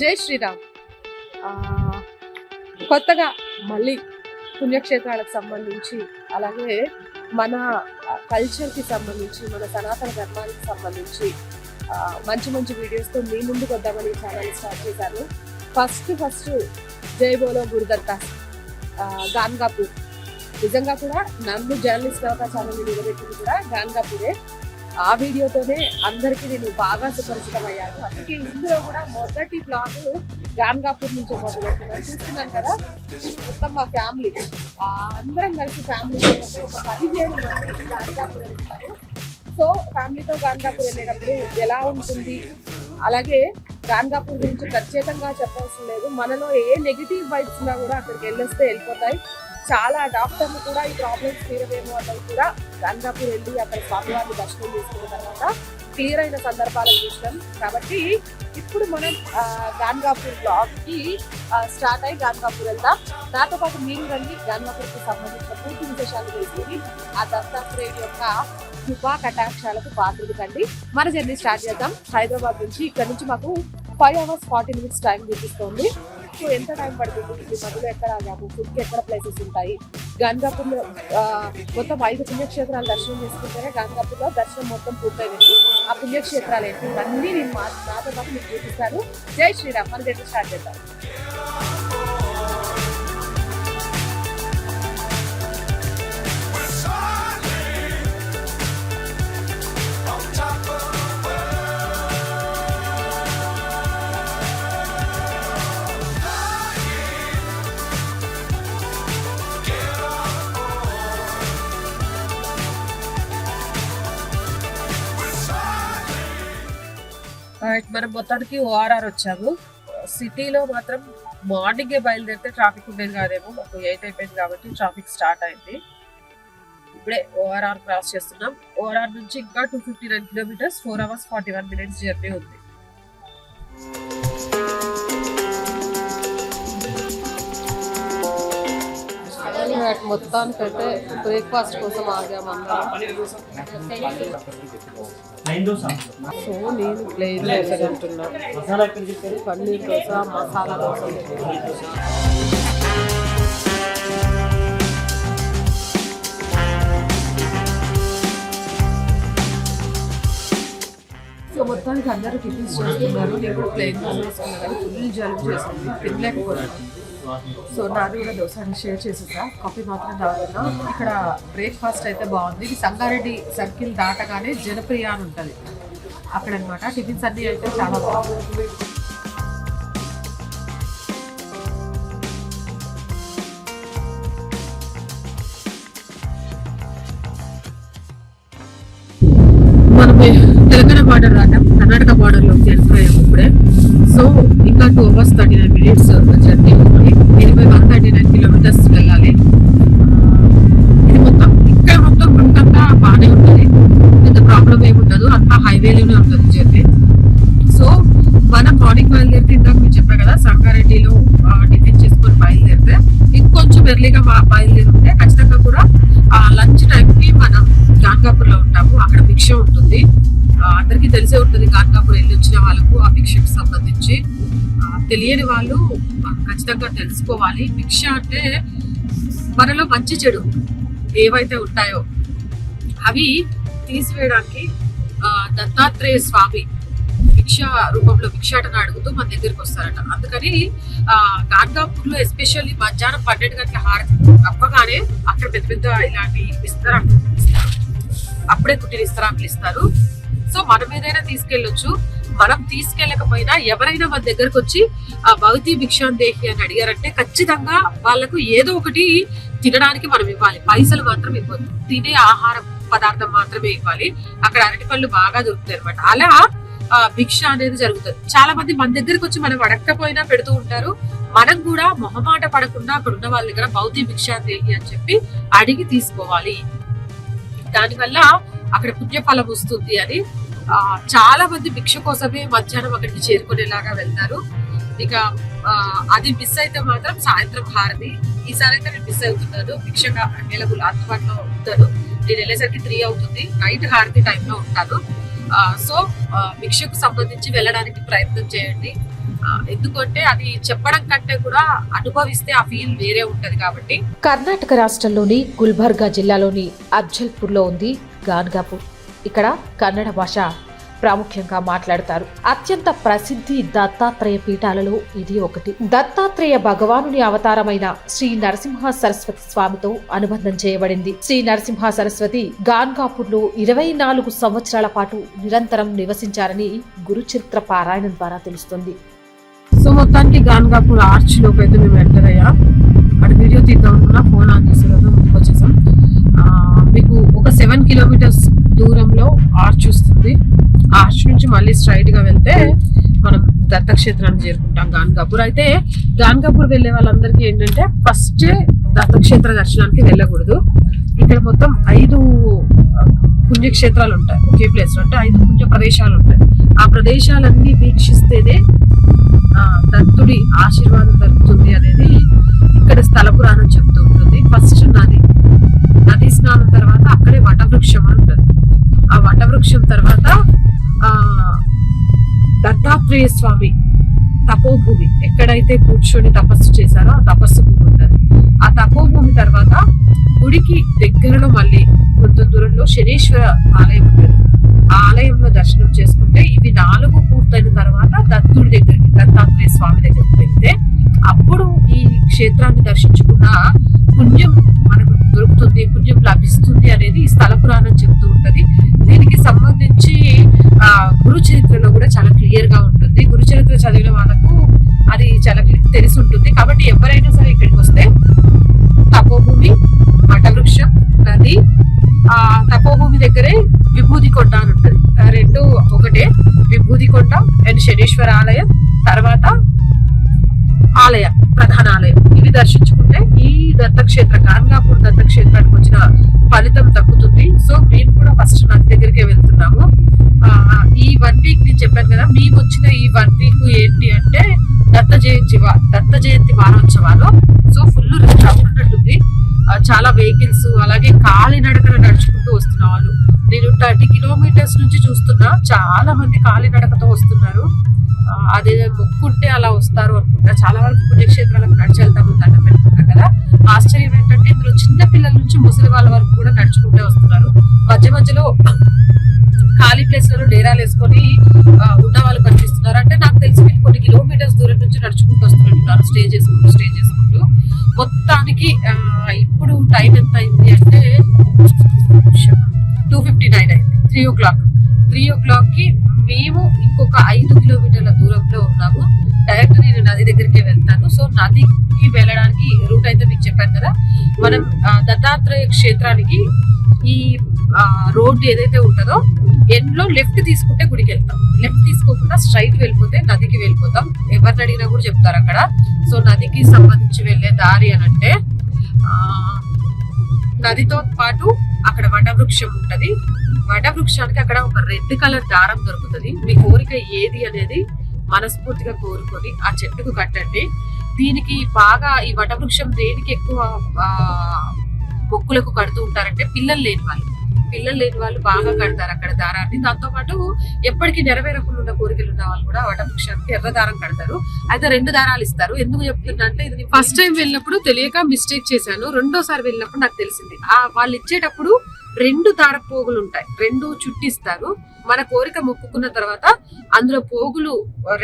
జై శ్రీరామ్. కొత్తగా మళ్ళీ పుణ్యక్షేత్రాలకు సంబంధించి, అలాగే మన కల్చర్కి సంబంధించి, మన సనాతన ధర్మానికి సంబంధించి మంచి మంచి వీడియోస్తో మీ ముందుకు వద్దామని ఛానల్ స్టార్ట్ చేశాను. ఫస్ట్ జై బోలో గురుదత్త గాన్గాపూర్. నిజంగా కూడా నన్ను జర్నలిస్ట్ అవకాశాలను నిలబెట్టింది కూడా గాన్గాపూరే. ఆ వీడియోతోనే అందరికీ నేను బాగా సుపరిచితం అయ్యాను. అందుకే ఇందులో కూడా మొదటి బ్లాగ్ గాన్గాపూర్ నుంచి మొదలెడుతున్నాను. చూస్తున్నాను కదా, మొత్తం మా ఫ్యామిలీ అందరం కలిసి ఫ్యామిలీ ఒక 17 మంది గాన్గాపూర్ వెళ్తారు. సో ఫ్యామిలీతో గాన్గాపూర్ వెళ్ళేటప్పుడు ఎలా ఉంటుంది, అలాగే గాన్గాపూర్ గురించి ప్రత్యేకంగా చెప్పవలసిన లేదు. మనలో ఏ నెగిటివ్ వైబ్స్ ఉన్నా కూడా అక్కడికి వెళ్ళొస్తే వెళ్ళిపోతాయి. చాలా డాక్టర్లు కూడా ఈ ప్రాబ్లమ్స్ తీరవేమో అన్నది కూడా గాన్గాపూర్ వెళ్ళి అక్కడ స్వామివారిని దర్శనం చేసుకున్న తర్వాత క్లియర్ అయిన సందర్భాలను చూసినాం. కాబట్టి ఇప్పుడు మనం గాన్గాపూర్ బ్లాగ్ కి స్టార్ట్ అయ్యి గాన్గాపూర్ వెళ్దాం. నాతో పాటు మీరు రండి. గాన్గాపూర్ కి సంబంధించిన పూర్తి విశేషాలు తెలుసుకుని ఆ దత్తాత్రేయుడి యొక్క కృపా కటాక్షాలకు పాత్రలు కండి. మన జర్నీ స్టార్ట్ చేద్దాం. హైదరాబాద్ నుంచి ఇక్కడ నుంచి మాకు 5 hours 40 minutes టైం చూపిస్తుంది. సో ఎంత టైం పడుతుంది, ఈ మధ్యలో ఎక్కడ ఆగాము, ఫుడ్కి ఎక్కడ ప్లేసెస్ ఉంటాయి, గాన్గాపూర్లో మొత్తం 5 పుణ్యక్షేత్రాలు దర్శనం చేసుకుంటేనే గాన్గాపూర్లో దర్శనం మొత్తం పూర్తయింది. ఆ పుణ్యక్షేత్రాలు ఏంటి ఇవన్నీ నేను నాతో పాటు మీకు చూపిస్తాను. జై శ్రీరామ్. మన జర్నీ స్టార్ట్ చేద్దాం. మనం మొత్తానికి ఓఆర్ఆర్ వచ్చాము. సిటీలో మాత్రం మార్నింగే బయలుదేరితే ట్రాఫిక్ ఉండేది కాదేమో. మాకు 8 అయిపోయింది కాబట్టి ట్రాఫిక్ స్టార్ట్ అయింది. ఇప్పుడే ఓఆర్ఆర్ క్రాస్ చేస్తున్నాం. ఓఆర్ఆర్ నుంచి ఇంకా 259 kilometers 4 hours 41 minutes జర్నీ ఉంది. మొత్తానికైతే బ్రేక్ఫాస్ట్ కోసం ఆగామన్నా. సో నేను ప్లేన్ దోశ తింటున్నా. పన్నీర్ దోశ, మసాలా దోశ. సో మొత్తానికి అందరూ టిఫిన్స్ చేస్తున్నారు. నేను కూడా ప్లేన్ దోశ వేసుకున్నా కానీ ఫుల్ జలుబు చేసింది, తినలేకపోయాను. సో నాది కూడా దోశ షేర్ చేసేసా. కాఫీ మాత్రం తాగుతున్నా. ఇక్కడ బ్రేక్ఫాస్ట్ అయితే బాగుంది. ఇది సంగారెడ్డి సర్కిల్ దాటగానే జనప్రియ అని ఉంటుంది అక్కడ అనమాట. టిఫిన్స్ అన్నీ అయితే చాలా బాగుంది. మనం తెలంగాణ బార్డర్ రావడం, కర్ణాటక బార్డర్లోకి వెళ్ళిపోయాము ఇప్పుడే. సో ఇంకా 2 hours 39 minutes జర్నీ ఉంది. 139 kilometers వెళ్ళాలి. ఇది మొత్తం ఇక్కడ మొత్తం గుంటంతా బాగానే ఉంటుంది, పెద్ద ప్రాబ్లం ఏముండదు, అంతా హైవేలోనే ఉంటుంది జర్నీ. సో మనం మార్నింగ్ బయలుదేరితే ఇందాక మీరు చెప్పారు కదా, సంగారెడ్డిలో టిఫిన్ చేసుకొని బయలుదేరితే ఇంకొంచెం ఎర్లీగా బయలుదేరితే ఖచ్చితంగా కూడా లంచ్ టైంకి మనం గాన్గాపూర్లో ఉంటాము. అక్కడ భిక్ష ఉంటుంది. అందరికీ తెలిసే ఉంటుంది గాన్గాపూర్ వెళ్ళి వచ్చిన వాళ్ళకు ఆ భిక్షకు సంబంధించి. తెలియని వాళ్ళు ఖచ్చితంగా తెలుసుకోవాలి. భిక్ష అంటే మనలో మంచి చెడు ఏవైతే ఉంటాయో అవి తీసివేయడానికి దత్తాత్రేయ స్వామి భిక్ష రూపంలో భిక్షాటన అడుగుతూ మన దగ్గరికి వస్తారట. అందుకని గాన్గాపూర్ లో ఎస్పెషల్లీ మధ్యాహ్నం 12 గంటల హారతి అవ్వగానే అక్కడ పెద్ద పెద్ద ఇలాంటి విస్తరాకులు ఇస్తారు. అప్పుడే కుట్టిన విస్తరాకులు ఇస్తారు. సో మనం ఏదైనా తీసుకెళ్ళొచ్చు. మనం తీసుకెళ్ళకపోయినా ఎవరైనా మన దగ్గరకు వచ్చి భవతి భిక్షాందేహి అని అడిగారంటే ఖచ్చితంగా వాళ్ళకు ఏదో ఒకటి తినడానికి మనం ఇవ్వాలి. పైసలు మాత్రం ఇవ్వద్దు. తినే ఆహార పదార్థం మాత్రమే ఇవ్వాలి. అక్కడ అరటిపళ్ళు బాగా దొరుకుతాయి అనమాట. అలా భిక్ష అనేది జరుగుతుంది. చాలా మంది మన దగ్గరకు వచ్చి మనం అడగకపోయినా పెడుతూ ఉంటారు. మనం కూడా మొహమాట పడకుండా అక్కడ ఉన్న వాళ్ళ దగ్గర భవతి భిక్షాందేహి అని చెప్పి అడిగి తీసుకోవాలి. దానివల్ల అక్కడ పుణ్యఫలం వస్తుంది అని చాలా మంది భిక్ష కోసమే మధ్యాహ్నం అక్కడికి చేరుకునేలాగా వెళ్తారు. ఇక అది మిస్ అయితే మాత్రం సాయంత్రం హారతి. ఈసారి అయితే నేను మిస్ అవుతున్నాను. భిక్షగా అవైలబుల్ అందుబాటులో ఉంటాను. నేను వెళ్ళేసరికి 3 అవుతుంది. నైట్ హారతి టైంలో ఉంటాను. సో భిక్షకు సంబంధించి వెళ్ళడానికి ప్రయత్నం చేయండి. ఎందుకంటే అది చెప్పడం కంటే కూడా అనుభవిస్తే ఆ ఫీల్ వేరే ఉంటది కాబట్టి. కర్ణాటక రాష్ట్రంలోని గుల్బర్గా జిల్లాలోని అఫ్జల్పూర్ లో ఉంది గాన్గాపూర్. ఇక్కడ కన్నడ భాష ప్రాముఖ్యంగా మాట్లాడతారు. అత్యంత ప్రసిద్ధి దత్తాత్రేయ పీఠాలలో ఇది ఒకటి. దత్తాత్రేయ భగవానుని అవతారమైన శ్రీ నరసింహ సరస్వతి స్వామితో అనుబంధం చేయబడింది. శ్రీ నరసింహ సరస్వతి గాన్గాపూర్ లో 24 సంవత్సరాల పాటు నిరంతరం నివసించారని గురుచరిత్ర పారాయణం ద్వారా తెలుస్తుంది. సో మొత్తానికి గాన్గాపూర్ ఆర్చ్ లోకి అయితే మేము ఎంటర్ అయ్యాం. అక్కడ వీడియో తీద్దాం అనుకున్నా, ఫోన్ ఆన్ చేసేలోపు ముందుకు వచ్చేసాం. మీకు ఒక 7 కిలోమీటర్స్ దూరంలో ఆర్చ్ వస్తుంది. ఆర్చ్ నుంచి మళ్ళీ స్ట్రైట్ గా వెళ్తే మనం దత్తక్షేత్రానికి చేరుకుంటాం గాన్గాపూర్. అయితే గాన్గాపూర్ వెళ్ళే వాళ్ళందరికీ ఏంటంటే ఫస్ట్ దత్తక్షేత్ర దర్శనానికి వెళ్ళకూడదు. ఇక్కడ మొత్తం 5 పుణ్యక్షేత్రాలు ఉంటాయి ఒకే ప్లేస్ లో. అంటే 5 పుణ్య ప్రదేశాలు ఉంటాయి. ఆ ప్రదేశాలన్నీ వీక్షిస్తేనే దత్తుడి ఆశీర్వాదం దొరుకుతుంది అనేది ఇక్కడ స్థల పురాణం చెప్తూ ఉంటుంది. ఫస్ట్ నది స్నానం తర్వాత అక్కడే వటవృక్షం అని ఉంటుంది. ఆ వటవృక్షం తర్వాత దత్తాత్రేయ స్వామి తపోభూమి, ఎక్కడైతే కూర్చొని తపస్సు చేశారో ఆ తపస్సు భూమి ఉంటుంది. ఆ తపోభూమి తర్వాత గుడికి దగ్గరలో మళ్ళీ కొంత దూరంలో శనీశ్వర ఆలయం ఉంటుంది. ఆ ఆలయంలో దర్శనం చేసుకుంటే ఇవి 4 పూర్తయిన తర్వాత దత్తుడి దగ్గరికి, దత్తాత్రేయ స్వామి దగ్గరికి వెళ్తే అప్పుడు ఈ క్షేత్రాన్ని దర్శించుకున్న పుణ్యం మనకు దొరుకుతుంది, పుణ్యం లభిస్తుంది అనేది ఈ స్థల పురాణం చెప్తూ ఉంటది. దీనికి సంబంధించి గురు చరిత్రలో కూడా చాలా క్లియర్ గా ఉంటుంది. గురు చరిత్ర చదివిన వాళ్ళకు అది చాలా తెలిసి ఉంటుంది. కాబట్టి ఎవరైనా సరే ఇక్కడికి వస్తే తపోభూమి, వటవృక్షం, నది, ఆ తపోభూమి దగ్గరే విభూది కొండ అని ఉంటది. 2 ఒకటే. విభూది కొండ అండ్ శనీశ్వర ఆలయం, తర్వాత ఆలయ ప్రధాన ఆలయం, ఇవి దర్శించుకుంటే ఈ దత్తక్షేత్ర గాన్గాపూర్ దత్తక్షేత్రానికి వచ్చిన ఫలితం దక్కుతుంది. సో మేము కూడా ఫస్ట్ నది దగ్గరికే వెళ్తున్నాము. ఈ 1 వీక్ నేను చెప్పాను కదా, మేము వచ్చిన ఈ 1 వీక్ ఏంటి అంటే దత్త జయంతి వారోత్సవాలు. సో ఫుల్ రష్ ఉన్నట్టుంది. చాలా వెహికల్స్, అలాగే కాలినడకన నడుచుకుంటూ వస్తున్న వాళ్ళు, నేను 30 కిలోమీటర్స్ నుంచి చూస్తున్నా. చాలా మంది కాలినడకతో వస్తున్నారు. అదే మొక్కుంటే అలా వస్తారు అనుకుంటా. చాలా వరకు పుణ్యక్షేత్రాలకు నడిచి వెళ్తాము, దండం పెట్టుకుంటాం కదా. ఆశ్చర్యం ఏంటంటే ఇందులో చిన్న పిల్లల నుంచి ముసలి వాళ్ళ వరకు కూడా నడుచుకుంటే వస్తున్నారు. మధ్యలో ఖాళీ ప్లేస్లలో డేరాలు వేసుకొని ఉన్న వాళ్ళు కనిపిస్తున్నారు. అంటే నాకు తెలిసి వీళ్ళు కొన్ని కిలోమీటర్స్ దూరం నుంచి నడుచుకుంటూ వస్తున్నట్టున్నారు, స్టే చేసుకుంటూ. మొత్తానికి ఇప్పుడు టైం ఎంత అయింది అంటే 2:59 అయింది. 3 o'clock. 3 o'clock కి మేము ఇంకొక 5 కిలోమీటర్ల దూరంలో ఉన్నాము. డైరెక్ట్ నేను నది దగ్గరికి వెళ్తాను. సో నదికి వెళ్ళడానికి రూట్ అయితే మీకు చెప్పాను కదా. మనం దత్తాత్రేయ క్షేత్రానికి ఈ రోడ్ ఏదైతే ఉంటుందో ఎండ్ లో లెఫ్ట్ తీసుకుంటే గుడికి వెళ్తాం. లెఫ్ట్ తీసుకోకుండా స్ట్రైట్ వెళ్ళిపోతే నదికి వెళ్ళిపోతాం. ఎవరిని అడిగినా కూడా చెప్తారు అక్కడ. సో నదికి సంబంధించి వెళ్ళే దారి అని అంటే నదితో పాటు అక్కడ వటవృక్షం ఉంటది. వటవృక్షానికి అక్కడ ఒక రెడ్ కలర్ దారం దొరుకుతుంది. మీ కోరిక ఏది అనేది మనస్ఫూర్తిగా కోరుకొని ఆ చెట్టుకు కట్టండి. దీనికి బాగా ఈ వటవృక్షం దేనికి ఎక్కువ మొక్కులకు కడుతూ ఉంటారంటే పిల్లలు లేని వాళ్ళు బాగా కడతారు అక్కడ దారాన్ని. దాంతో పాటు ఎప్పటికీ నెరవేరకుండా ఉన్న కోరికలు ఉన్న వాళ్ళు కూడా వటవృక్షానికి ఎర్ర దారం కడతారు. అయితే 2 దారాలు ఇస్తారు. ఎందుకు చెప్తున్నా అంటే ఇది ఫస్ట్ టైం వెళ్ళినప్పుడు తెలియక మిస్టేక్ చేశాను. రెండోసారి వెళ్ళినప్పుడు నాకు తెలిసింది. వాళ్ళు ఇచ్చేటప్పుడు 2 దార పోగులు ఉంటాయి, 2 చుట్టిస్తారు. మన కోరిక మొక్కుకున్న తర్వాత అందులో పోగులు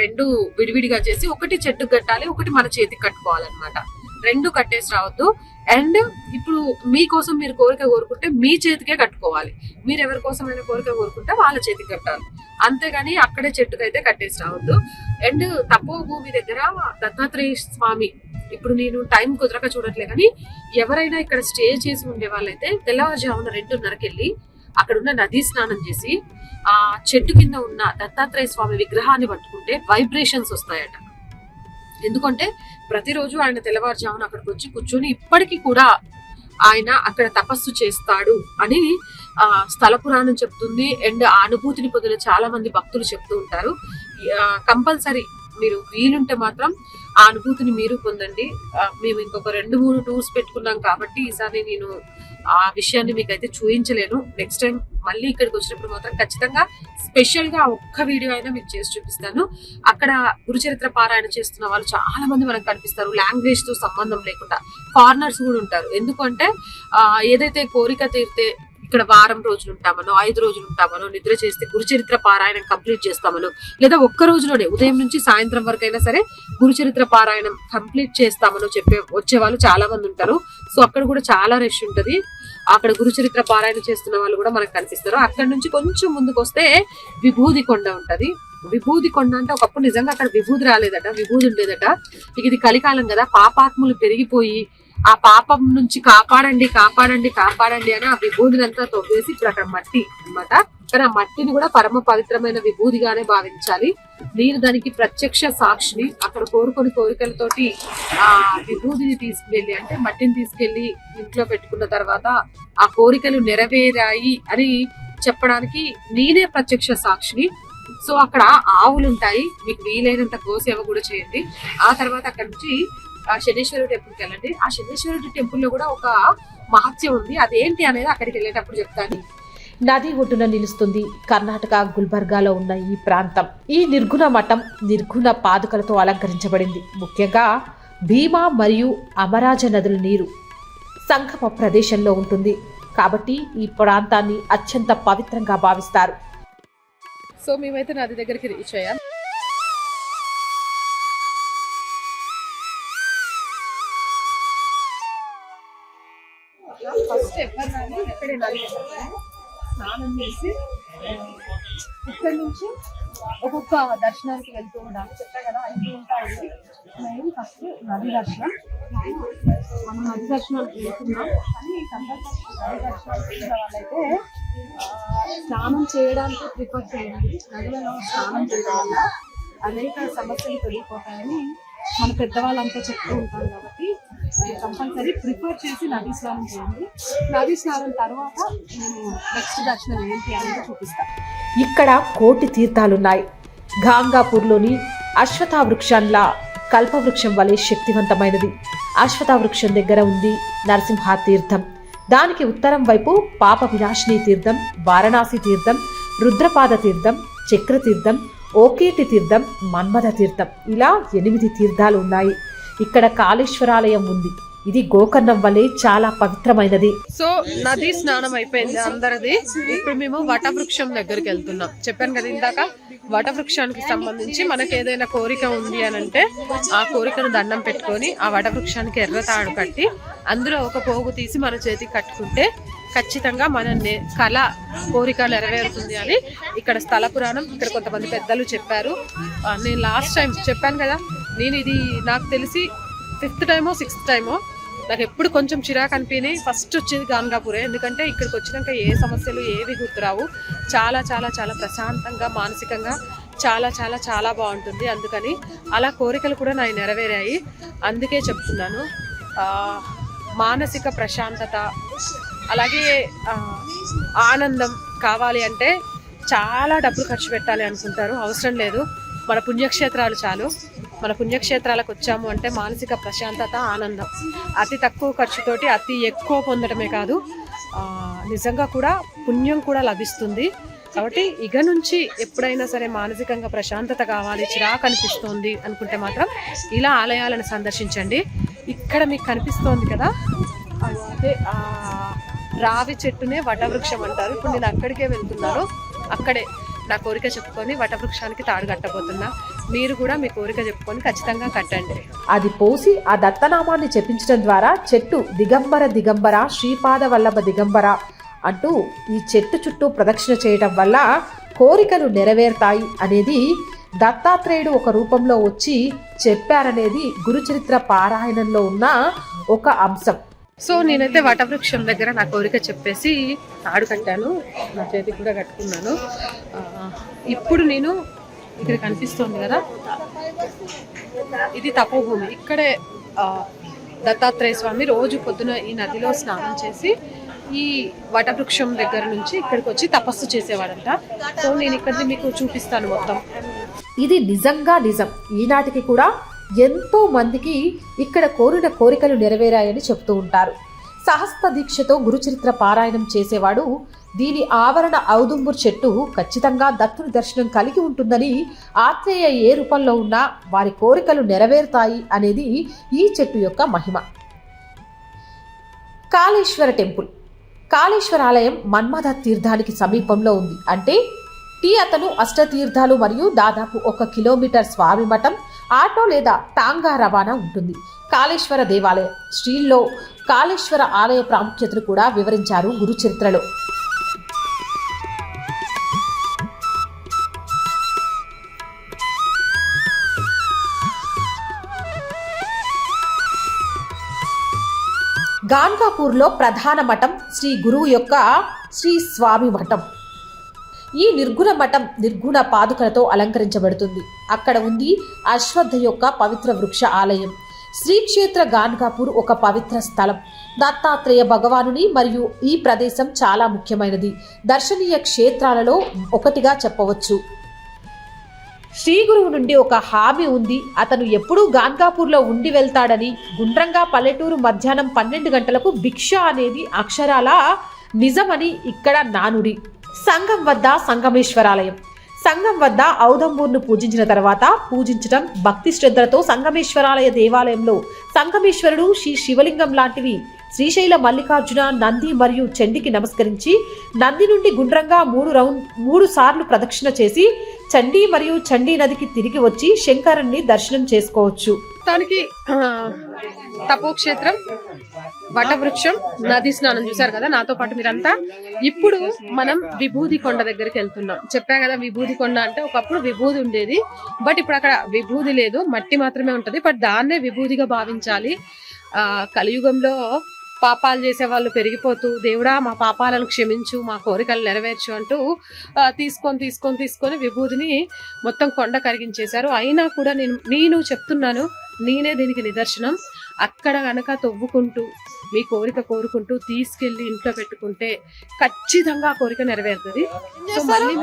2 విడివిడిగా చేసి ఒకటి చెట్టుకు కట్టాలి, ఒకటి మన చేతికి కట్టుకోవాలన్నమాట. 2 కట్టేసి రావద్దు. అండ్ ఇప్పుడు మీకోసం మీరు కోరిక కోరుకుంటే మీ చేతికే కట్టుకోవాలి. మీరు ఎవరి కోసమైనా కోరిక కోరుకుంటే వాళ్ళ చేతికి కట్టాలి. అంతేగాని అక్కడే చెట్టుకైతే కట్టేసి రావద్దు. అండ్ తపోభూమి దగ్గర దత్తాత్రేయ స్వామి, ఇప్పుడు నేను టైం కుదరక చూడట్లే కానీ ఎవరైనా ఇక్కడ స్టే చేసి ఉండే వాళ్ళైతే తెల్లవారుజామున 2:30కి వెళ్ళి అక్కడున్న నదీ స్నానం చేసి ఆ చెట్టు కింద ఉన్న దత్తాత్రేయ స్వామి విగ్రహాన్ని పట్టుకుంటే వైబ్రేషన్స్ వస్తాయట. ఎందుకంటే ప్రతిరోజు ఆయన తెల్లవారుజామున అక్కడికి వచ్చి కూర్చొని ఇప్పటికీ కూడా ఆయన అక్కడ తపస్సు చేస్తాడు అని స్థల పురాణం చెప్తుంది. అండ్ ఆ అనుభూతిని పొందిన చాలా మంది భక్తులు చెప్తూ ఉంటారు. కంపల్సరీ మీరు వీలుంటే మాత్రం ఆ అనుభూతిని మీరు పొందండి. మేము ఇంకొక 2-3 టూర్స్ పెట్టుకున్నాం కాబట్టి ఈసారి నేను ఆ విషయాన్ని మీకైతే చూపించలేను. నెక్స్ట్ టైం మళ్ళీ ఇక్కడికి వచ్చినప్పుడు మాత్రం ఖచ్చితంగా స్పెషల్ గా ఒక్క వీడియో అయినా మీకు చేసి చూపిస్తాను. అక్కడ గురుచరిత్ర పారాయణ చేస్తున్న వాళ్ళు చాలా మంది మనకు కనిపిస్తారు. లాంగ్వేజ్ తో సంబంధం లేకుండా ఫారినర్స్ కూడా ఉంటారు. ఎందుకంటే ఏదైతే కోరిక తీరితే ఇక్కడ వారం రోజులు ఉంటామనో 5 రోజులు ఉంటామనో నిద్ర చేస్తే గురుచరిత్ర పారాయణం కంప్లీట్ చేస్తామనో లేదా ఒక్క రోజులోనే ఉదయం నుంచి సాయంత్రం వరకు అయినా సరే గురుచరిత్ర పారాయణం కంప్లీట్ చేస్తామనో వచ్చే వాళ్ళు చాలా మంది ఉంటారు. సో అక్కడ కూడా చాలా రష్ ఉంటది. అక్కడ గురుచరిత్ర పారాయణ చేస్తున్న వాళ్ళు కూడా మనకు కనిపిస్తారు. అక్కడ నుంచి కొంచెం ముందుకు వస్తే విభూది కొండ ఉంటది. విభూది కొండ అంటే ఒకప్పుడు నిజంగా అక్కడ విభూది రాలేదట, విభూది ఉండేదట. ఇది కలికాలం కదా, పాపాత్ములు పెరిగిపోయి ఆ పాపం నుంచి కాపాడండి కాపాడండి కాపాడండి అని ఆ విభూదిని అంతా తవ్వేసి ఇప్పుడు అక్కడ మట్టి అన్నమాట. కానీ ఆ మట్టిని కూడా పరమ పవిత్రమైన విభూదిగానే భావించాలి. నేను దానికి ప్రత్యక్ష సాక్షిని. అక్కడ కోరుకొని కోరికలతోటి ఆ విభూదిని తీసుకువెళ్ళి అంటే మట్టిని తీసుకెళ్లి ఇంట్లో పెట్టుకున్న తర్వాత ఆ కోరికలు నెరవేరాయి అని చెప్పడానికి నేనే ప్రత్యక్ష సాక్షిని. సో అక్కడ ఆవులు ఉంటాయి, మీకు వీలైనంత గోసేవ కూడా చేయండి. ఆ తర్వాత అక్కడ నుంచి ఆ శనేశ్వరుడు టెంపుల్కి వెళ్ళండి. ఆ శనేశ్వరుడి టెంపుల్ లో కూడా ఒక మహత్యం ఉంది. అదేంటి అనేది అక్కడికి వెళ్ళేటప్పుడు చెప్తాను. నది ఒడ్డున నిలుస్తుంది కర్ణాటక గుల్బర్గాలో ఉన్న ఈ ప్రాంతం. ఈ నిర్గుణ మఠం నిర్గుణ పాదుకలతో అలంకరించబడింది. ముఖ్యంగా భీమా మరియు అమరాజ నదుల నీరు సంగమ ప్రదేశంలో ఉంటుంది కాబట్టి ఈ ప్రాంతాన్ని అత్యంత పవిత్రంగా భావిస్తారు. సో మేమైతే నది దగ్గరికి రీచ్ అయ్యాం. ఫస్ట్ ఎవరు ఇక్కడే నది స్నానం చేసి ఇక్కడ నుంచి ఒక్కొక్క దర్శనానికి వెళ్తూ ఉండాలి. చెప్పా కదా 5 ఉంటాయి. మేము ఫస్ట్ నది దర్శనం, మనం నది దర్శనానికి వెళ్తున్నాం. కానీ నది దర్శనానికి వెళ్ళిన వాళ్ళైతే స్నానం చేయడానికి ప్రిఫర్ చేయండి. నదులలో స్నానం చేయడం వల్ల అనేక సమస్యలు తొలగిపోతాయని మన పెద్దవాళ్ళంతా చెప్తూ ఉంటారు. కాబట్టి కంపల్సరీ ప్రిఫర్ చేసి నది స్నానం చేయండి. నది స్నానం తర్వాత నేను నెక్స్ట్ దర్శనం ఏంటి అనేది చూపిస్తాను. ఇక్కడ కోటి తీర్థాలున్నాయి. గాంగాపూర్లోని అశ్వత్థ వృక్షంలా కల్పవృక్షం వలె శక్తివంతమైనది. అశ్వత్థ వృక్షం దగ్గర ఉంది నరసింహ తీర్థం. దానికి ఉత్తరం వైపు పాప వినాశిని తీర్థం, వారణాసి తీర్థం, రుద్రపాద తీర్థం, చక్రతీర్థం, ఓకేటి తీర్థం, మన్మథ తీర్థం, ఇలా 8 తీర్థాలు ఉన్నాయి. ఇక్కడ కాళేశ్వరాలయం ఉంది. ఇది గోకర్ణం వల్లే చాలా పవిత్రమైనది. సో నది స్నానం అయిపోయింది అందరిది. ఇప్పుడు మేము వటవృక్షం దగ్గరికి వెళ్తున్నాం. చెప్పాను కదా ఇందాక, వటవృక్షానికి సంబంధించి మనకు ఏదైనా కోరిక ఉంది అని అంటే ఆ కోరికను దండం పెట్టుకొని ఆ వటవృక్షానికి ఎర్ర తాడు కట్టి అందులో ఒక పోగు తీసి మన చేతికి కట్టుకుంటే ఖచ్చితంగా మన కళ కోరిక నెరవేరుతుంది అని ఇక్కడ స్థల పురాణం. ఇక్కడ కొంతమంది పెద్దలు చెప్పారు. నేను లాస్ట్ టైం చెప్పాను కదా, నేను ఇది నాకు తెలిసి 5th టైమో 6th టైమో. నాకు ఎప్పుడు కొంచెం చిరాకు అనిపించి ఫస్ట్ వచ్చేది గాంగాపూరే. ఎందుకంటే ఇక్కడికి వచ్చినాక ఏ సమస్యలు ఏవి గుర్తురావు. చాలా చాలా చాలా ప్రశాంతంగా మానసికంగా చాలా చాలా చాలా బాగుంటుంది. అందుకని అలా కోరికలు కూడా నాకు నెరవేరాయి. అందుకే చెప్తున్నాను, మానసిక ప్రశాంతత అలాగే ఆనందం కావాలి అంటే చాలా డబ్బులు ఖర్చు పెట్టాలి అనుకుంటారు. అవసరం లేదు, మన పుణ్యక్షేత్రాలు చాలు. మన పుణ్యక్షేత్రాలకు వచ్చాము అంటే మానసిక ప్రశాంతత, ఆనందం అతి తక్కువ ఖర్చుతోటి అతి ఎక్కువ పొందడమే కాదు, నిజంగా కూడా పుణ్యం కూడా లభిస్తుంది. కాబట్టి ఇక నుంచి ఎప్పుడైనా సరే మానసికంగా ప్రశాంతత కావాలి, చిరాకు అనిపిస్తోంది అనుకుంటే మాత్రం ఇలా ఆలయాలను సందర్శించండి. ఇక్కడ మీకు కనిపిస్తోంది కదా, అదే రావి చెట్టునే వటవృక్షం అంటారు. ఇప్పుడు నేను అక్కడికే వెళ్తున్నాను. అక్కడే నా కోరిక చెప్పుకొని వటవృక్షానికి తాడు కట్టబోతున్నా. మీరు కూడా మీ కోరిక చెప్పుకొని ఖచ్చితంగా కట్టండి. అది పోసి ఆ దత్తనామాన్ని చెప్పించడం ద్వారా చెట్టు దిగంబర దిగంబర శ్రీపాద వల్లభ దిగంబర అంటూ ఈ చెట్టు చుట్టూ ప్రదక్షిణ చేయడం వల్ల కోరికలు నెరవేరుతాయి అనేది దత్తాత్రేయుడు ఒక రూపంలో వచ్చి చెప్పారనేది గురుచరిత్ర పారాయణంలో ఉన్న ఒక అంశం. సో నేనైతే వటవృక్షం దగ్గర నా కోరిక చెప్పేసి తాడు కట్టాను, నా చేతికి కూడా కట్టుకున్నాను. ఇప్పుడు నేను ఇక్కడ కనిపిస్తోంది కదా, ఇది తపోభూమి. ఇక్కడే దత్తాత్రేయ స్వామి రోజు పొద్దున ఈ నదిలో స్నానం చేసి ఈ వటవృక్షం దగ్గర నుంచి ఇక్కడికి వచ్చి తపస్సు చేసేవాడంట. సో నేను ఇక్కడ మీకు చూపిస్తాను మొత్తం. ఇది నిజంగా నిజం. ఈనాటికి కూడా ఎంతో మందికి ఇక్కడ కోరిన కోరికలు నెరవేరాయని చెప్తూ ఉంటారు. సహస్త దీక్షతో గురుచరిత్ర పారాయణం చేసేవాడు దీని ఆవరణ ఔదుంబుర్ చెట్టు ఖచ్చితంగా దత్తుని దర్శనం కలిగి ఉంటుందని, ఆత్రేయ ఏ రూపంలో ఉన్నా వారి కోరికలు నెరవేరుతాయి అనేది ఈ చెట్టు యొక్క మహిమ. కాళేశ్వర టెంపుల్. కాళేశ్వర ఆలయం మన్మథ తీర్థానికి సమీపంలో ఉంది. అంటే అతను అష్టతీర్థాలు మరియు దాదాపు 1 కిలోమీటర్ స్వామి మఠం, ఆటో లేదా టాంగా రవాణా ఉంటుంది. కాళేశ్వర దేవాలయం. శ్రీల్లో కాళేశ్వర ఆలయ ప్రాముఖ్యతను కూడా వివరించారు గురుచరిత్రలో. గాన్గాపూర్లో ప్రధాన మఠం శ్రీ గురువు యొక్క శ్రీ స్వామి మఠం. ఈ నిర్గుణ మఠం నిర్గుణ పాదుకలతో అలంకరించబడుతుంది. అక్కడ ఉంది అశ్వత్థ యొక్క పవిత్ర వృక్ష ఆలయం. శ్రీక్షేత్ర గాన్గాపూర్ ఒక పవిత్ర స్థలం. దత్తాత్రేయ భగవానుని మరియు ఈ ప్రదేశం చాలా ముఖ్యమైనది దర్శనీయ క్షేత్రాలలో ఒకటిగా చెప్పవచ్చు. శ్రీ గురువు నుండి ఒక హామీ ఉంది. అతను ఎప్పుడూ గాన్గాపూర్లో ఉండి వెళ్తాడని. గుండ్రంగా పల్లెటూరు మధ్యాహ్నం 12 గంటలకు భిక్ష అనేది అక్షరాల నిజమని ఇక్కడ నానుడి. సంఘం వద్ద సంగమేశ్వరాలయం. సంఘం వద్ద ఔదంబూర్ను పూజించిన తర్వాత పూజించడం భక్తి శ్రద్ధలతో సంగమేశ్వరాలయ దేవాలయంలో సంగమేశ్వరుడు శ్రీ శివలింగం లాంటివి శ్రీశైల మల్లికార్జున, నంది మరియు చండికి నమస్కరించి నంది నుండి గుండ్రంగా 3 సార్లు ప్రదక్షిణ చేసి చండీ మరియు చండీ నదికి తిరిగి వచ్చి శంకరుణ్ణి దర్శనం చేసుకోవచ్చు. దానికి తపోక్షేత్రం, వటవృక్షం, నది స్నానం చూసారు కదా నాతో పాటు మీరంతా. ఇప్పుడు మనం విభూది కొండ దగ్గరికి వెళ్తున్నాం. చెప్పా కదా విభూది కొండ అంటే ఒకప్పుడు విభూది ఉండేది, బట్ ఇప్పుడు అక్కడ విభూది లేదు, మట్టి మాత్రమే ఉంటది. బట్ దాన్నే విభూదిగా భావించాలి. కలియుగంలో పాపాలు చేసే వాళ్ళు పెరిగిపోతూ దేవుడా మా పాపాలను క్షమించు, మా కోరికలు నెరవేర్చు అంటూ తీసుకొని విభూతిని మొత్తం కొండ కరిగించేశారు. అయినా కూడా నేను చెప్తున్నాను, నేనే దీనికి నిదర్శనం. అక్కడ గనక తవ్వుకుంటూ మీ కోరిక కోరుకుంటూ తీసుకెళ్లి ఇంట్లో పెట్టుకుంటే ఖచ్చితంగా ఆ కోరిక నెరవేరుతుంది. సో మళ్ళీ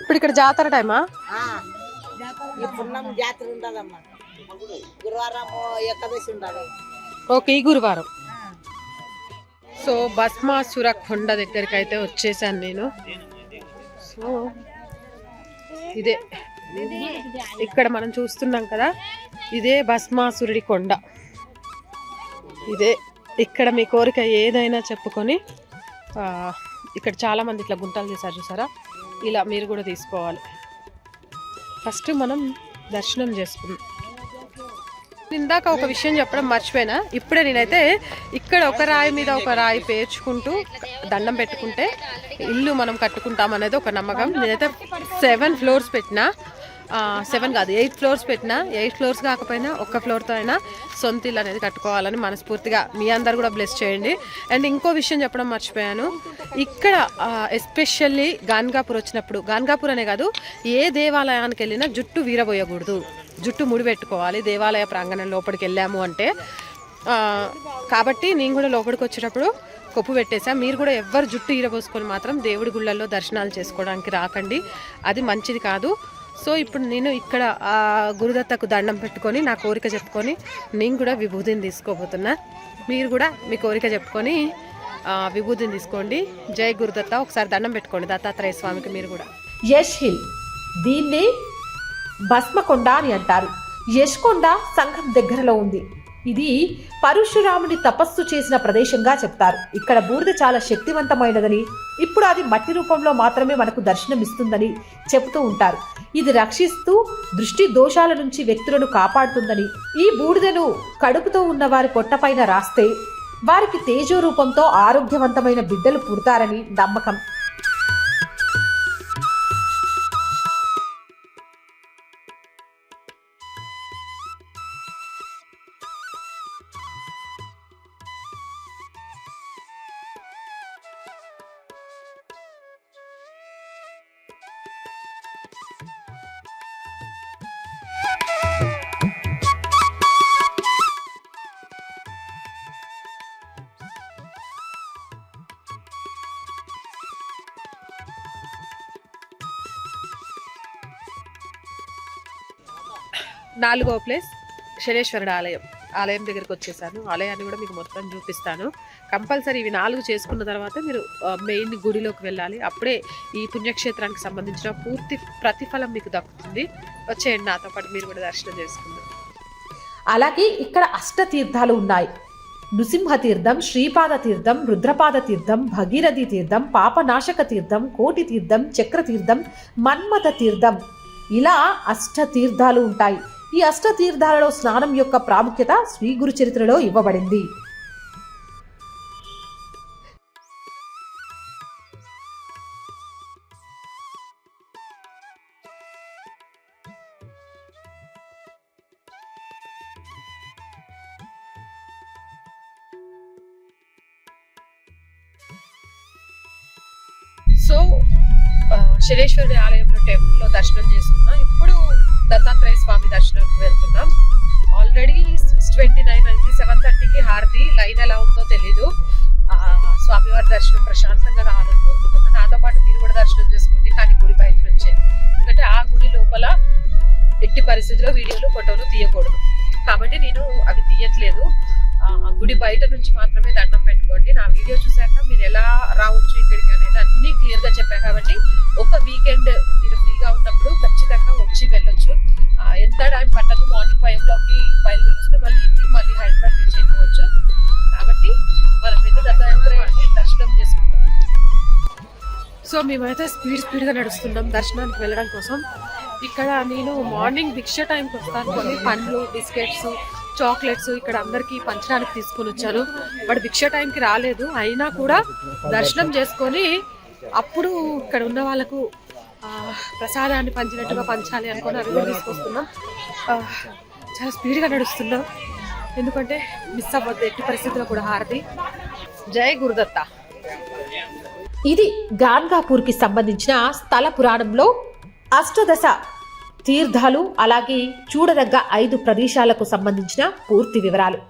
ఇప్పుడు ఇక్కడ జాతర టైమా? జాతర ఉంటదమ్మా, గురువారం ఏకాదశి ఉంటది. ఓకే, ఈ గురువారం. సో భస్మాసుర కొండ దగ్గరికి అయితే వచ్చేసాను నేను. సో ఇదే ఇక్కడ మనం చూస్తున్నాం కదా, ఇదే భస్మాసురుడి కొండ. ఇదే ఇక్కడ మీ కోరిక ఏదైనా చెప్పుకొని ఇక్కడ చాలామంది ఇట్లా గుంటలు చేశారు చూసారా, ఇలా మీరు కూడా తీసుకోవాలి. ఫస్ట్ మనం దర్శనం చేసుకున్నాం. ఇందాక ఒక విషయం చెప్పడం మర్చిపోయినా, ఇప్పుడే నేనైతే ఇక్కడ ఒక రాయి మీద ఒక రాయి పేర్చుకుంటూ దండం పెట్టుకుంటే ఇల్లు మనం కట్టుకుంటాం అనేది ఒక నమ్మకం. నేనైతే 7 ఫ్లోర్స్ పెట్టినా, 7 కాదు 8 ఫ్లోర్స్ పెట్టినా, 8 ఫ్లోర్స్ కాకపోయినా ఒక్క ఫ్లోర్తో అయినా సొంత ఇల్లు అనేది కట్టుకోవాలని మనస్ఫూర్తిగా మీ అందరు కూడా బ్లెస్ చేయండి. అండ్ ఇంకో విషయం చెప్పడం మర్చిపోయాను, ఇక్కడ ఎస్పెషల్లీ గాన్గాపూర్ వచ్చినప్పుడు, గాన్గాపూర్ అనే కాదు ఏ దేవాలయానికి వెళ్ళినా జుట్టు వీరబోయకూడదు, జుట్టు ముడిపెట్టుకోవాలి దేవాలయ ప్రాంగణం లోపలికి వెళ్ళాము అంటే. కాబట్టి నేను కూడా లోపలికి వచ్చేటప్పుడు కొప్పు పెట్టేసా. మీరు కూడా ఎవ్వరు జుట్టు ఈరబోసుకొని మాత్రం దేవుడి గుళ్ళల్లో దర్శనాలు చేసుకోవడానికి రాకండి, అది మంచిది కాదు. సో ఇప్పుడు నేను ఇక్కడ గురుదత్తకు దండం పెట్టుకొని నా కోరిక చెప్పుకొని నేను కూడా విభూతిని తీసుకోబోతున్నా. మీరు కూడా మీ కోరిక చెప్పుకొని విభూతిని తీసుకోండి. జై గురుదత్త. ఒకసారి దండం పెట్టుకోండి దత్తాత్రేయ స్వామికి మీరు కూడా. యష్ హిల్, దీన్ని భస్మకొండ అని అంటారు. యష్ కొండ సంఘం దగ్గరలో ఉంది. ఇది పరశురాముని తపస్సు చేసిన ప్రదేశంగా చెప్తారు. ఇక్కడ బూడిద చాలా శక్తివంతమైనదని, ఇప్పుడు అది మట్టి రూపంలో మాత్రమే మనకు దర్శనం ఇస్తుందని చెబుతూ ఉంటారు. ఇది రక్షిస్తూ దృష్టి దోషాల నుంచి వ్యక్తులను కాపాడుతుందని, ఈ బూడిదను కడుపుతో ఉన్న వారి పొట్టపైన రాస్తే వారికి తేజో రూపంతో ఆరోగ్యవంతమైన బిడ్డలు పుడతారని నమ్మకం. 4వ ప్లేస్ శనేశ్వరుడు ఆలయం దగ్గరికి వచ్చేసాను. ఆలయాన్ని కూడా మీకు మొత్తం చూపిస్తాను. కంపల్సరీ ఇవి 4 చేసుకున్న తర్వాత మీరు మెయిన్ గుడిలోకి వెళ్ళాలి. అప్పుడే ఈ పుణ్యక్షేత్రానికి సంబంధించిన పూర్తి ప్రతిఫలం మీకు దక్కుతుంది. వచ్చేయండి నాతో పాటు మీరు కూడా దర్శనం చేసుకుందాం. అలాగే ఇక్కడ అష్టతీర్థాలు ఉన్నాయి. నృసింహ తీర్థం, శ్రీపాద తీర్థం, రుద్రపాద తీర్థం, భగీరథి తీర్థం, పాపనాశక తీర్థం, కోటి తీర్థం, చక్ర తీర్థం, మన్మథ తీర్థం, ఇలా అష్టతీర్థాలు ఉంటాయి. ఈ అష్టతీర్థాలలో స్నానం యొక్క ప్రాముఖ్యత శ్రీ గురు చరిత్రలో ఇవ్వబడింది. సో శనేశ్వరుడి ఆలయంలో టెంపుల్లో దర్శనం చేసుకున్నాం. ఇప్పుడు దత్తాత్రేయ స్వామి దర్శనానికి వెళ్తున్నాం. ఆల్రెడీ 6:29 అయింది. 7:30కి హారతి. లైన్ ఎలా ఉందో తెలీదు. స్వామివారి దర్శనం ప్రశాంతంగా రావాలని కోరుకుంటున్నాను. నాతో పాటు మీరు కూడా దర్శనం చేసుకోండి, కానీ గుడి బయట నుంచే. ఎందుకంటే ఆ గుడి లోపల ఎట్టి పరిస్థితిలో వీడియోలు ఫోటోలు తీయకూడదు కాబట్టి నేను అవి తీయట్లేదు. గుడి బయట నుంచి మాత్రమే దండం పెట్టుకోండి. నా వీడియో చూసాక మీరు ఎలా రావచ్చు ఇక్కడికి అనేది అన్ని క్లియర్ గా చెప్పాను కాబట్టి ఒక వీకెండ్ మీరు ఫ్రీగా ఉన్నప్పుడు ఖచ్చితంగా వచ్చి వెళ్ళొచ్చు. ఎంత టైం పట్టదు. మార్నింగ్ 5 o'clockకి బయలుదేరిస్తే మళ్ళీ ఇంటికి మళ్ళీ హైదరాబాద్ రీచ్ అయిపోవచ్చు. కాబట్టి మనం వెళ్ళి దత్తాత్రేయ దర్శనం చేసుకుంటాం. సో మేమైతే స్పీడ్గా నడుస్తున్నాం దర్శనానికి వెళ్ళడం కోసం. ఇక్కడ నేను మార్నింగ్ భిక్ష టైంకి వస్తాను. కొన్ని పండ్లు, బిస్కెట్స్, చాక్లెట్స్ ఇక్కడ అందరికీ పంచడానికి తీసుకొని వచ్చాను. బట్ భిక్ష టైంకి రాలేదు. అయినా కూడా దర్శనం చేసుకొని అప్పుడు ఇక్కడ ఉన్న వాళ్ళకు ప్రసాదాన్ని పంచినట్టుగా పంచాలి అనుకుని అవి కూడా తీసుకొస్తున్నాం. చాలా స్పీడ్గా నడుస్తున్నాం ఎందుకంటే మిస్ అవ్వద్దు ఎట్టి పరిస్థితుల్లో కూడా హారతి. జై గురుదత్త. ఇది గాన్గాపూర్కి సంబంధించిన స్థల పురాణంలో అష్టదశ తీర్థాలు అలాగే చూడదగ్గ 5 ప్రదేశాలకు సంబంధించిన పూర్తి వివరాలు.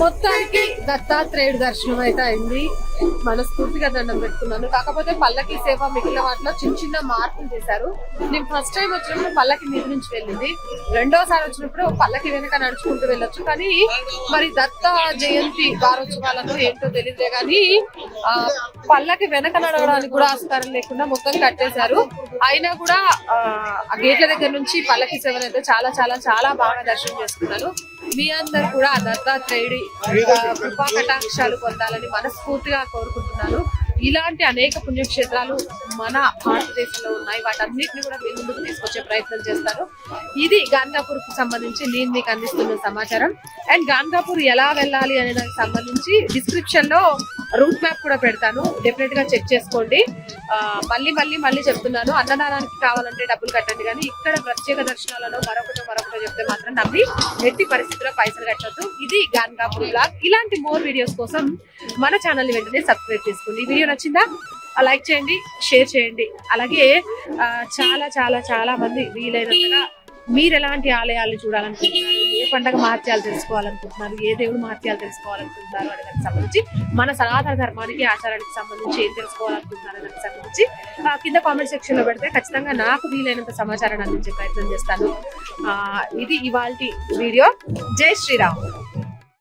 మొత్తానికి దత్తాత్రేయుడు దర్శనం అయితే అయింది. మనస్ఫూర్తిగా దండం పెట్టుకున్నాను. కాకపోతే పల్లకి సేవ మిగిలిన వాటిలో చిన్న మార్పులు చేశారు. నేను ఫస్ట్ టైం వచ్చినప్పుడు పల్లకి మీద నుంచి వెళ్ళింది. రెండోసారి వచ్చినప్పుడు పల్లకి వెనక నడుచుకుంటూ వెళ్ళొచ్చు. కానీ మరి దత్త జయంతి వారోత్సవాలను ఏంటో తెలియదే కానీ పల్లకి వెనక నడవడానికి కూడా ఆస్కారం లేకుండా మొత్తం కట్టేశారు. అయినా కూడా ఆ గేట్ల దగ్గర నుంచి పల్లకి సేవను అయితే చాలా చాలా చాలా బాగా దర్శనం చేసుకున్నాను. మీ అందరు కూడా దత్తాత్రేయుడి కృపా కటాక్షాలు పొందాలని మనస్ఫూర్తిగా కోరుకుంటున్నాను. ఇలాంటి అనేక పుణ్యక్షేత్రాలు మన భారతదేశంలో ఉన్నాయి. వాటన్నిటిని కూడా మీ ముందుకు తీసుకొచ్చే ప్రయత్నం చేస్తాను. ఇది గాన్గాపూర్ కు సంబంధించి నేను మీకు అందిస్తున్న సమాచారం. అండ్ గాన్గాపూర్ ఎలా వెళ్ళాలి అనే దానికి సంబంధించి డిస్క్రిప్షన్ లో రూట్ మ్యాప్ కూడా పెడతాను. డెఫినెట్ గా చెక్ చేసుకోండి. మళ్ళీ చెప్తున్నాను, అన్నదానానికి కావాలంటే డబ్బులు కట్టండి, కానీ ఇక్కడ ప్రత్యేక దర్శనాలను మరొకటో చెప్తే మాత్రం నమ్మి ఎట్టి పరిస్థితుల్లో పైసలు కట్టద్దు. ఇది గాన్గాపూర్ బ్లాగ్. ఇలాంటి మోర్ వీడియోస్ కోసం మన ఛానల్ ని వెంటనే సబ్స్క్రైబ్ చేసుకోండి. ఈ వీడియో నచ్చిందా? లైక్ చేయండి, షేర్ చేయండి. అలాగే చాలా చాలా చాలా మంది వీలైనంతగా మీరు ఎలాంటి ఆలయాలు చూడాలనుకుంటున్నారు, ఏ పండగ మహత్యాలు తెలుసుకోవాలనుకుంటున్నారు, ఏ దేవుడు మహత్యాలు తెలుసుకోవాలనుకుంటున్నారు అనే దానికి సంబంధించి, మన సనాతన ధర్మానికి ఆచారానికి సంబంధించి ఏం తెలుసుకోవాలనుకుంటున్నారు అనే దానికి సంబంధించి కింద కామెంట్ సెక్షన్ లో పెడితే ఖచ్చితంగా నాకు వీలైనంత సమాచారాన్ని అందించే ప్రయత్నం చేస్తాను. ఇది ఇవాల్టి వీడియో. జై శ్రీరామ్.